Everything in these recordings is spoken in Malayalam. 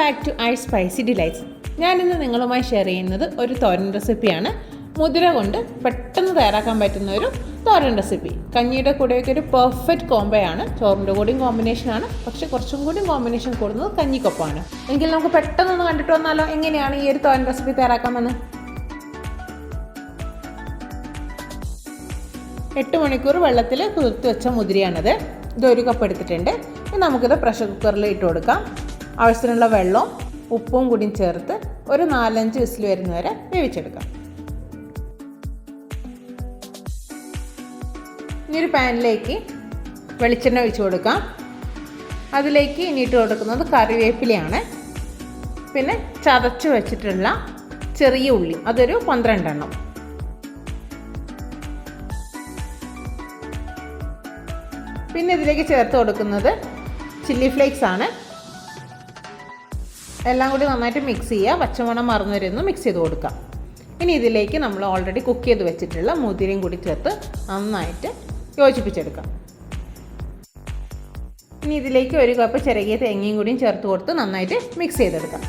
Back to I spicy delights. ഞാനിന്ന് നിങ്ങളുമായി ഷെയർ ചെയ്യുന്നത് ഒരു തോരൻ റെസിപ്പിയാണ്. മുതിര കൊണ്ട് പെട്ടെന്ന് തയ്യാറാക്കാൻ പറ്റുന്ന ഒരു തോരൻ റെസിപ്പി. കഞ്ഞിയുടെ കൂടെയൊക്കെ ഒരു പെർഫെക്റ്റ് കോംബോയാണ്. ചോറിൻ്റെ കൂടെയും കോമ്പിനേഷനാണ്, പക്ഷേ കുറച്ചും കൂടി കോമ്പിനേഷൻ കൂടുന്നത് കഞ്ഞിക്കൊപ്പമാണ്. എങ്കിൽ നമുക്ക് പെട്ടെന്നൊന്ന് കണ്ടിട്ട് വന്നാലോ എങ്ങനെയാണ് ഈ ഒരു തോരൻ റെസിപ്പി തയ്യാറാക്കാമെന്ന്. 8 മണിക്കൂർ വെള്ളത്തിൽ കുതിർത്ത് വെച്ച മുതിരയാണിത്. ഇത് 1 കപ്പ് എടുത്തിട്ടുണ്ട്. ഇനി നമുക്കിത് പ്രഷർ കുക്കറിൽ ഇട്ട് കൊടുക്കാം. ആവശ്യത്തിനുള്ള വെള്ളവും ഉപ്പും കൂടി ചേർത്ത് ഒരു 4-5 വിസിൽ വരുന്നവരെ വേവിച്ചെടുക്കാം. ഇനി ഒരു പാനിലേക്ക് വെളിച്ചെണ്ണ ഒഴിച്ച് കൊടുക്കാം. അതിലേക്ക് ഇനി ഇട്ട് കൊടുക്കുന്നത് കറിവേപ്പിലയാണ്. പിന്നെ ചതച്ച് വെച്ചിട്ടുള്ള ചെറിയ ഉള്ളി, അതൊരു 12 എണ്ണം. പിന്നെ ഇതിലേക്ക് ചേർത്ത് കൊടുക്കുന്നത് ചില്ലി ഫ്ലേക്സ് ആണ്. എല്ലാം കൂടി നന്നായിട്ട് മിക്സ് ചെയ്യുക. പച്ചമണം മറന്നു വരുന്നു മിക്സ് ചെയ്ത് കൊടുക്കാം. ഇനി ഇതിലേക്ക് നമ്മൾ ഓൾറെഡി കുക്ക് ചെയ്ത് വെച്ചിട്ടുള്ള മുതിരയും കൂടി ചേർത്ത് നന്നായിട്ട് യോജിപ്പിച്ചെടുക്കാം. ഇനി ഇതിലേക്ക് 1 കപ്പ് ചിരകിയ തേങ്ങയും കൂടിയും ചേർത്ത് കൊടുത്ത് നന്നായിട്ട് മിക്സ് ചെയ്തെടുക്കാം.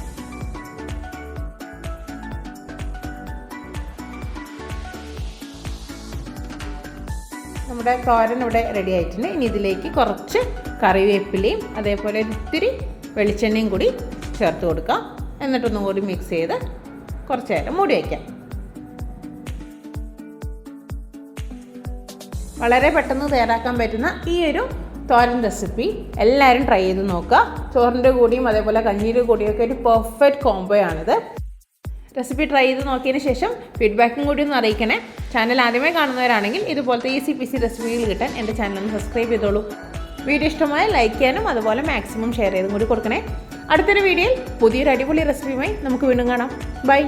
നമ്മുടെ തോരൻ ഇവിടെ റെഡി ആയിട്ടുണ്ട്. ഇനി ഇതിലേക്ക് കുറച്ച് കറിവേപ്പിലയും അതേപോലെ ഇത്തിരി വെളിച്ചെണ്ണയും കൂടി ചേർത്ത് കൊടുക്കാം. എന്നിട്ടൊന്നും കൂടി മിക്സ് ചെയ്ത് കുറച്ച് നേരം മൂടി വയ്ക്കാം. വളരെ പെട്ടെന്ന് തയ്യാറാക്കാൻ പറ്റുന്ന ഈ ഒരു തോരൻ റെസിപ്പി എല്ലാവരും ട്രൈ ചെയ്ത് നോക്കുക. ചോറിൻ്റെ കൂടിയും അതേപോലെ കഞ്ഞിയുടെ കൂടിയൊക്കെ ഒരു പെർഫെക്റ്റ് കോംബോയാണിത്. റെസിപ്പി ട്രൈ ചെയ്ത് നോക്കിയതിന് ശേഷം ഫീഡ്ബാക്കും കൂടി ഒന്ന് അറിയിക്കണേ. ചാനൽ ആദ്യമേ കാണുന്നവരാണെങ്കിൽ ഇതുപോലത്തെ ഈസി പീസി റെസിപ്പികൾ കിട്ടാൻ എൻ്റെ ചാനൽ ഒന്ന് സബ്സ്ക്രൈബ് ചെയ്തോളൂ. വീഡിയോ ഇഷ്ടമായ ലൈക്ക് ചെയ്യാനും അതുപോലെ മാക്സിമം ഷെയർ ചെയ്തും കൂടി കൊടുക്കണേ. അടുത്തൊരു വീഡിയോയിൽ പുതിയൊരു അടിപൊളി റെസിപ്പിയുമായി നമുക്ക് വീണ്ടും കാണാം. ബൈ.